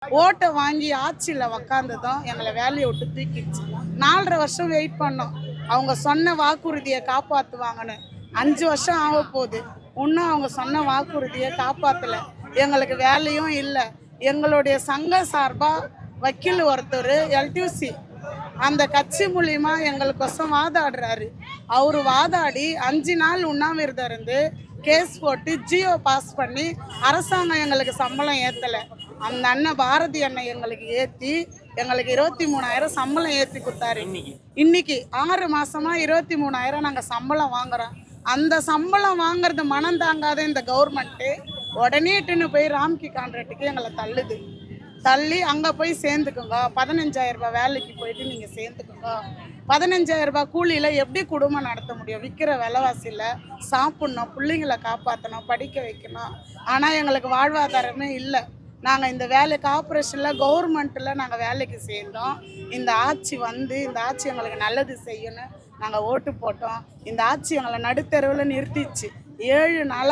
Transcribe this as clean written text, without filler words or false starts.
ஓட்டை வாங்கி ஆட்சியில் உக்காந்ததும் எங்களை வேலையை விட்டு தூக்கிடுச்சு. 4.5 வருஷம் வெயிட் பண்ணோம். அவங்க சொன்ன வாக்குறுதியை காப்பாற்றுவாங்கன்னு. 5 வருஷம் ஆக போகுது. இன்னும் அவங்க சொன்ன வாக்குறுதியை காப்பாற்றலை. எங்களுக்கு வேலையும் இல்லை. எங்களுடைய சங்க சார்பாக வக்கீல் ஒருத்தர் எல்டிசி அந்த கட்சி மூலியமா எங்களுக்கொசம் வாதாடுறாரு. அவர் வாதாடி 5 நாள் உண்ணாவிரதம் இருந்து கேஸ் போட்டு ஜியோ பாஸ் பண்ணி அரசாங்கம் எங்களுக்கு சம்பளம் ஏற்றலை. அந்த அண்ணன் பாரதி அண்ணன் எங்களுக்கு ஏற்றி எங்களுக்கு 23,000 சம்பளம் ஏற்றி கொடுத்தாரு. இன்னைக்கு 6 மாசமா 23,000 நாங்கள் சம்பளம் வாங்குறோம். அந்த சம்பளம் வாங்குறது மனம் தாங்காத இந்த கவர்மெண்ட்டு உடனே இட்டுன்னு போய் ராம்கி கான்ட்ராக்டுக்கு எங்களை தள்ளி அங்கே போய் சேர்ந்துக்குங்க. 15,000 ரூபாய் வேலைக்கு போயிட்டு நீங்கள் சேர்ந்துக்குங்க. 15,000 ரூபாய் கூலியில் எப்படி குடும்பம் நடத்த முடியும்? விற்கிற விலைவாசியில் சாப்பிட்ணும், பிள்ளைங்களை காப்பாற்றணும், படிக்க வைக்கணும். ஆனால் எங்களுக்கு வாழ்வாதாரமே இல்லை. நாங்கள் இந்த வேலைக்கு ஆப்ரேஷனில் கவர்மெண்ட்டில் நாங்கள் வேலைக்கு சேர்ந்தோம். இந்த ஆட்சி எங்களுக்கு நல்லது செய்யணும் நாங்கள் ஓட்டு போட்டோம். இந்த ஆட்சி எங்களை நடுத்தெருவில் நிறுத்திச்சு. 7 நாளாக